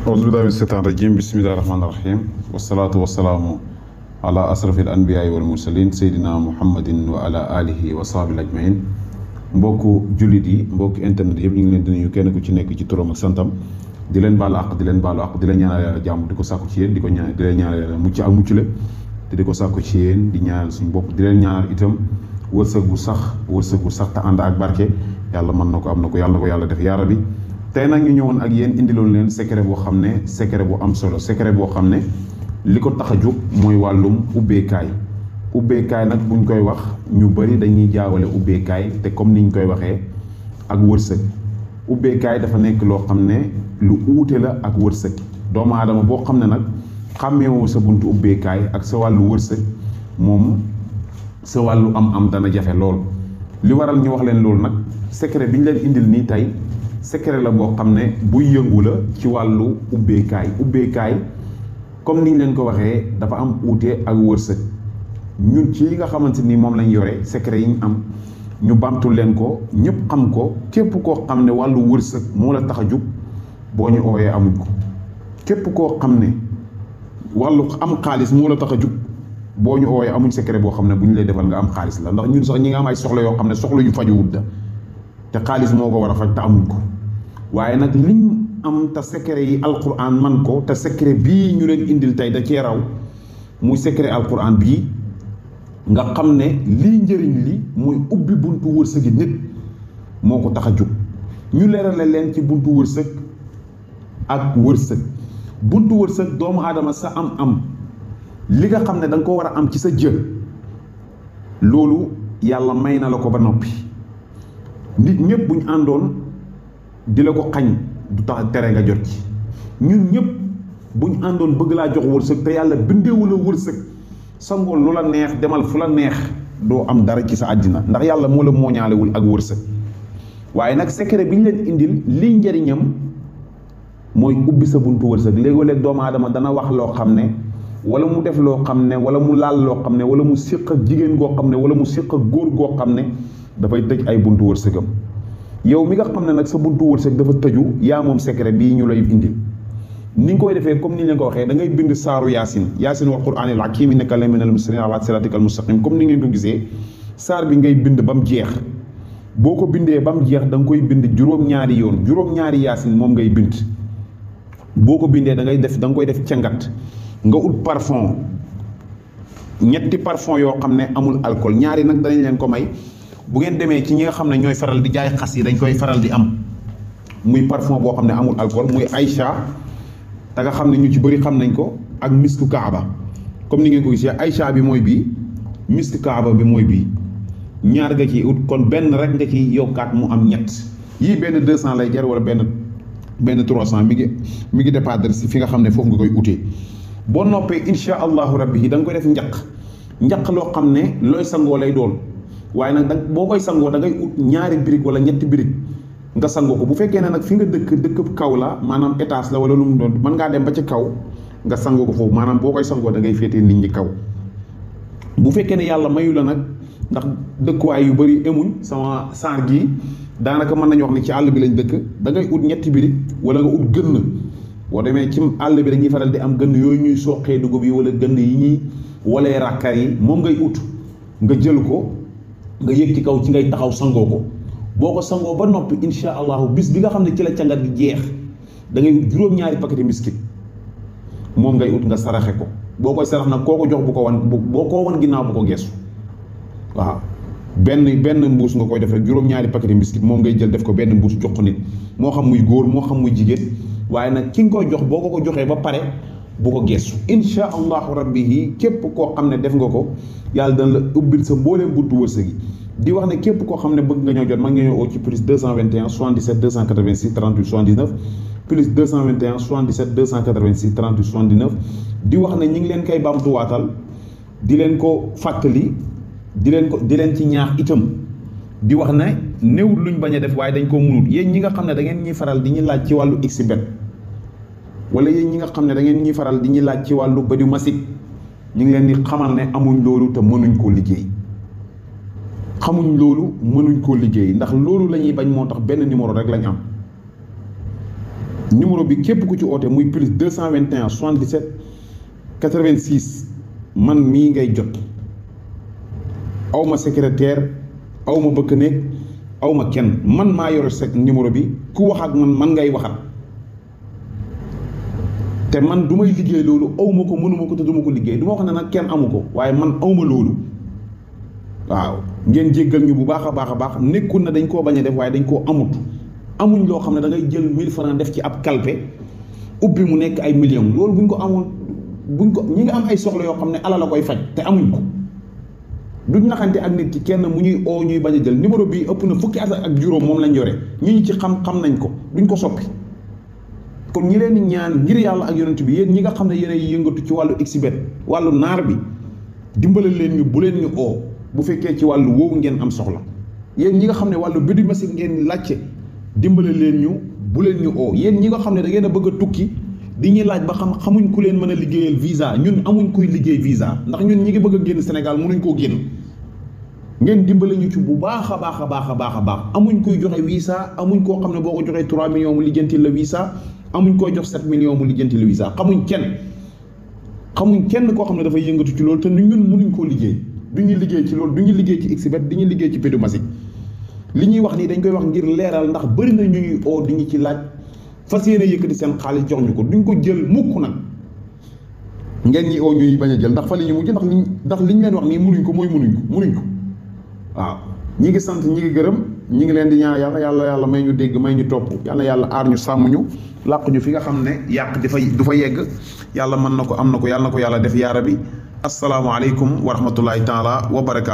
أعوذ بالله من الشيطان الرجيم بسم الله الرحمن الرحيم والصلاة والسلام على أشرف الأنبياء والمرسلين سيدنا محمد وعلى آله وصحبه أجمعين mbokku jullit yi mbokku internet yëpp ñu ngi leen di nuyu kenn ku ci nekk ci turam ak santam di leen baalu àq di leen baalu àq di leen ñaanal yàlla jàmm di ko sàkku ci yéen di leen ñaanal yàlla mucc ak muccule te di ko sàkku ci yéen di ñaanal suñu bopp di leen ñaanal itam wërsëg bu sax te ànd ak barke yàlla mën na ko am na ko yàlla def yaa rabbi tey nag ñu ñëwoon ak yéen indiloon leen secret boo xam ne secret bu am solo secret boo xam ne li ko tax a jóg mooy wàllum ubbeekaay nag buñ koy wax ñu bari dañuy jaawale ubbeekaay te comme niñ koy waxee ak wërsëg ubbeekaay dafa nekk loo xam ne lu uute la ak wërsëg doomu aadama boo xam ne nag xàmmeewoo sa buntu ubbeekaay ak sa wàllu wërsëg moom sa wàllu am dana jafe lool li waral ñu wax leen loolu nag secret bi ñu leen indil nii tey secret la boo xam ne buy yëngu la ci wàllu ubbeekaay comme niñ leen ko waxee dafa am uute ak wërsëg ñun ci yi nga xamante ni moom lañ yore secret yi ñu am ñu bamtul leen ko ñëpp xam ko képp koo xam ne wàllu wërsëg moo la tax a jug boo ñu ooyee amuñ ko képp koo xam ne wàllu am xaalis moo la tax a jug boo ñu ooyee amuñ secret boo xam ne bu ñu lay defal nga am xaalis la ndax ñun sax ñi nga am ay soxla yoo xam ne soxla yu fajuwut da te xaalis moo ko war a faj te amuñ ko waaye nag liñ am te secret yi alquran man ko te secret bii ñu leen indil tey da cee raw muy secret alquran bii nga xam ne lii njëriñ li muy ubbi buntu wërsëgi nit moo ko tax a jóg ñu leerale leen ci buntu wërsëg ak wërsëg buntu wërsëg doomu aadama sa am li nga xam ne da nga ko war a am ci sa jë loolu yàlla may na la ko ba noppi nit ñëpp buñ àndoon di la ko xañ du tax tere nga jot ci ñun ñëpp buñ àndoon bëgg laa jox wërsëg te yàlla bindeewu la wërsëg sangool lu la neex demal fu la neex doo am dara ci sa àddina ndax yàlla moo la mooñaalewul ak wërsëg waaye nag secret bi ñu leen indil lii njëriñam mooy ubbi sa buntu wërsëg léegoo-léeg doomu aadama dana wax loo xam ne wala mu def loo xam ne wala mu laal loo xam ne wala mu séq ak jigéen goo xam ne wala mu séq ak góor goo xam ne dafay tëj ay buntu wërsëgam yow mi nga xam ne nag sa buntu wërsëg dafa tëju yaa moom secret bii ñu lay indil ni nga koy defee comme ni ñu leen ko waxee da ngay bind saaru yaasin wal quraanil hakiim innaka la minal mursaliin ala siraatikal mustaqim comme ni ngeen ko gisee saar bi ngay bind ba mu jeex boo ko bindee ba mu jeex da nga koy bind juróom-ñaari yoon juróom-ñaari yaasin moom ngay bind boo ko bindee da nga koy def cangat nga ut parfum ñetti parfum yoo xam ne amul alcool ñaari nag danañ leen ko may bu ngeen demee ci ñi nga xam ne ñooy faral di jaay xas yi dañ koy faral di am muy parfum boo xam ne amul alcool muy Aïcha te nga xam ne ñu ci bëri xam nañ ko ak misku kaaba comme ni ngeen ko gisee Aïcha bi mooy bii misku kaaba bi mooy bii ñaar nga ci ut kon benn rek nga ci yokkaat mu am ñett yii benn 200 lay jar wala benn 300 mi ngi dépendre si fi nga xam ne foofu nga koy utee boo noppee insha allahu rabbi yi da nga koy def njaq loo xam ne looy sangoo lay doon waaye nag boo koy sangoo da ngay ut ñaari birig wala ñetti birig nga sangoo ko bu fekkee ne nag fi nga dëkk kaw la maanaam étage la wala lu mu doon mën ngaa dem ba ci kaw nga sangoo ko foofu maanaam boo koy sangoo da ngay féetee nit ñi kaw bu fekkee ne yàlla mayu la nag ndax dëkkuwaay yu bëri emuñ sama saar gii daanaka mën nañu wax ne ci àll bi lañ dëkk da ngay ut ñetti birig wala nga ut gënn boo demee ci àll bi dañuy faral di am gënn yooyu ñuy soqee dugub yi wala gënn yi ñuy walee ràkkar yi moom ngay ut nga jël ko nga yëg ci kaw ci ngay taxaw sangoo ko boo ko sangoo ba noppi insha allahu bis bi nga xam ne ci la cangat gi jeex da ngay ut juróom-ñaari paquet biscuit moom ngay ut nga saraxe ko boo koy sarax nag koo ko jox bu ko wan boo ko wan ginnaaw bu ko geesu waaw benn mbuus nga koy def rek juróom-ñaari paquet biscuit moom ngay jël def ko benn mbuus jox ko nit moo xam muy góor moo xam muy jigéen waaye nag ki nga koy jox boo ko joxee ba pare bu ko geesu insha allahu rabbi yi képp koo xam ne def nga ko yàlla dana la ubbil sa mbooleem buntu wërsëg yi di wax ne képp koo xam ne bëgg nga ñëw jot mag nga ñëw oo ci plus 221 77 286 38 79 plus 221 77 286 38 79 di wax ne ñi ngi leen koy bamtuwaatal di leen ko fàttali di leen ci ñaax itam di wax ne néewut luñ bañ a def waaye dañ koo munut yéen ñi nga xam ne da ngeen ñuy faral di ñu laaj ci wàllu xbet wala yéen ñi nga xam ne da ngeen ñuy faral di ñu laaj ci wàllu bëdu masik ñu ngi leen di xamal ne amuñ loolu te mënuñ koo liggéey ndax loolu la ñuy bañ moo tax benn numéro rek lañ am numéro bi képp ku ci oote muy plus 221 77 86 man mii ngay jot aw ma secrétaire aw ma bëkk néeg aw ma kenn man maa yore sek numéro bi ku wax ak man ngay waxat te man du may liggéey loolu aw ma ko mënuma ko te du ma ko liggéey du ma wax ne nag kenn amu ko waaye man aw ma loolu waaw ngeen jéggal ñu bu baax a baax nekkul na dañ koo bañ a def waaye dañ koo amuñ loo xam ne da ngay jël 1000 francs def ci ab kalpe ubbi mu nekk ay millions loolu buñ ko amoon ñi nga am ay soxla yoo xam ne ala la koy faj te amuñ ko duñ naxante ak nit ki kenn mu ñuy oo ñuy bañ a jël numéro bi ëpp na fukki at ak juróom moom lañ yore ñu ci xam nañ ko duñ ko soppi kon ñi leen di ñaan ngir yàlla ak yonent bi yéen ñi nga xam ne yéen ay yëngatu ci wàllu xibet wàllu naar bi dimbale leen ñu bu leen ñu oo bu fekkee ci wàllu woowu ngeen am soxla yéen ñi nga xam ne wàllu bidu machine ngeen laajte dimbale leen ñu bu leen ñu oo yéen ñi nga xam ne da ngeen a bëgg a tukki di ñuy laaj ba xamuñ ku leen mën a liggéeyal visa ñun amuñ kuy liggéey visa ndax ñun ñi ngi bëgg a génn Sénégal mënuñ koo génn ngeen dimbale ñu ci bu baax a baax amuñ kuy joxe visa amuñ koo xam ne boo ko joxee 3 millions mu lijjanti la visa amuñ koy jox 7 millions mu lijjanti la visa xamuñ kenn koo xam ne dafay yëngatu ci loolu te ñun mënuñ koo liggéey duñu liggéey ci loolu duñu liggéey ci xibet duñu liggéey ci pédomatique li ñuy wax nii dañ koy wax ngir leeral ndax bëri na ñuy oo di ñu ci laaj fas yéene yëkkati seen xaalis jox ñu ko duñ ko jël mukk nag ngeen ñi oo ñuy bañ a jël ndax fa la ñu mujj ndax liñ leen wax nii munuñ ko waaw ñi ngi sant ñi ngi gërëm ñi ngi leen di ñaan yàlla may ñu dégg may ñu topp yàlla aar ñu sàmm ñu làq ñu fi nga xam ne yàq du fa yegg yàlla mën na ko am na ko yàlla na ko yàlla def yaara bi assalaamu aleykum wa rahmatullahi taala wa barakaatu